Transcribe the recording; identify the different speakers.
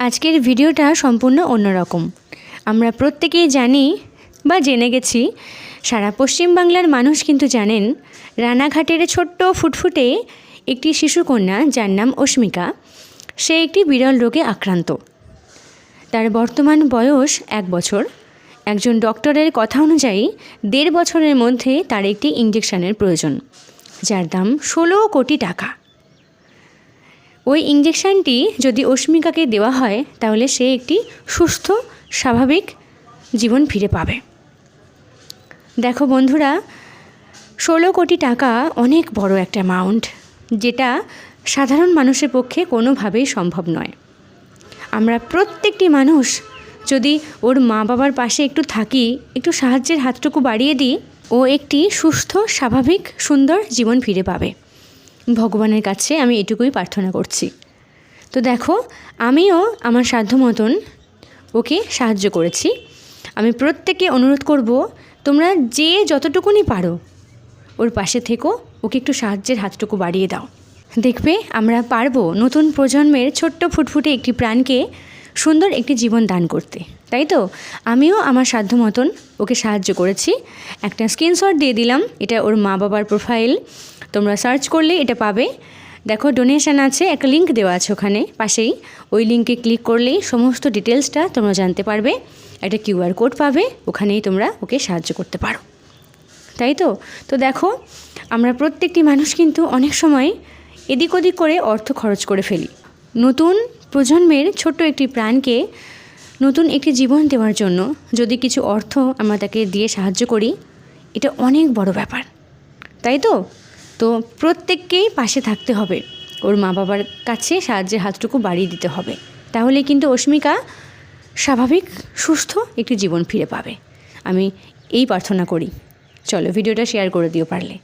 Speaker 1: আজকের ভিডিওটা সম্পূর্ণ অন্যরকম। আমরা প্রত্যেকেই জানি বা জেনে গেছি, সারা পশ্চিমবাংলার মানুষ কিন্তু জানেন রানাঘাটের ছোট্ট ফুটফুটে একটি শিশুকন্যা যার নাম অস্মিকা, সে একটি বিরল রোগে আক্রান্ত। তার বর্তমান বয়স 1 বছর। একজন ডক্টরের কথা অনুযায়ী 1.5 বছরের মধ্যে তার একটি ইঞ্জেকশনের প্রয়োজন, যার দাম 16 কোটি টাকা। ওই ইঞ্জেকশনটি যদি অস্মিকাকে দেওয়া হয় তাহলে সে একটি সুস্থ স্বাভাবিক জীবন ফিরে পাবে। দেখো বন্ধুরা, 16 কোটি টাকা অনেক বড় একটা অ্যামাউন্ট, যেটা সাধারণ মানুষের পক্ষে কোনোভাবেই সম্ভব নয়। আমরা প্রত্যেকটি মানুষ যদি ওর মা বাবার পাশে একটু থাকি, একটু সাহায্যের হাতটুকু বাড়িয়ে দিই, ও একটি সুস্থ স্বাভাবিক সুন্দর জীবন ফিরে পাবে। ভগবানের কাছে আমি এটুকুই প্রার্থনা করছি। তো দেখো, আমিও আমার সাধ্য মতন ওকে সাহায্য করেছি। আমি প্রত্যেককে অনুরোধ করব, তোমরা যে যতটুকুনি পারো ওর পাশে থেকো, ওকে একটু সাহায্যের হাতটুকু বাড়িয়ে দাও। দেখবে আমরা পারবো নতুন প্রজন্মের ছোট্ট ফুটফুটে একটি প্রাণকে সুন্দর একটি জীবন দান করতে। তাই তো আমিও আমার সাধ্য মতন ওকে সাহায্য করেছি। একটা স্ক্রিনশট দিয়ে দিলাম, এটা ওর মা বাবার প্রোফাইল, তোমরা সার্চ করলে এটা পাবে। দেখো ডোনেশন আছে, একটা লিঙ্ক দেওয়া আছে ওখানে পাশেই, ওই লিঙ্কে ক্লিক করলেই সমস্ত ডিটেলসটা তোমরা জানতে পারবে। একটা QR কোড পাবে, ওখানেই তোমরা ওকে সাহায্য করতে পারো। তাই তো তো দেখো, আমরা প্রত্যেকটি মানুষ কিন্তু অনেক সময় এদিক ওদিক করে অর্থ খরচ করে ফেলি। নতুন প্রজন্মের ছোট্ট একটি প্রাণকে নতুন একটি জীবন দেওয়ার জন্য যদি কিছু অর্থ আমরা তাকে দিয়ে সাহায্য করি, এটা অনেক বড় ব্যাপার। তাই তো তো প্রত্যেককেই পাশে থাকতে হবে, ওর মা বাবার কাছে সাহায্যের হাতটুকু বাড়িয়ে দিতে হবে। তাহলে কিন্তু অস্মিকা স্বাভাবিক সুস্থ একটি জীবন ফিরে পাবে। আমি এই প্রার্থনা করি। চলো ভিডিওটা শেয়ার করে দিও পারলে।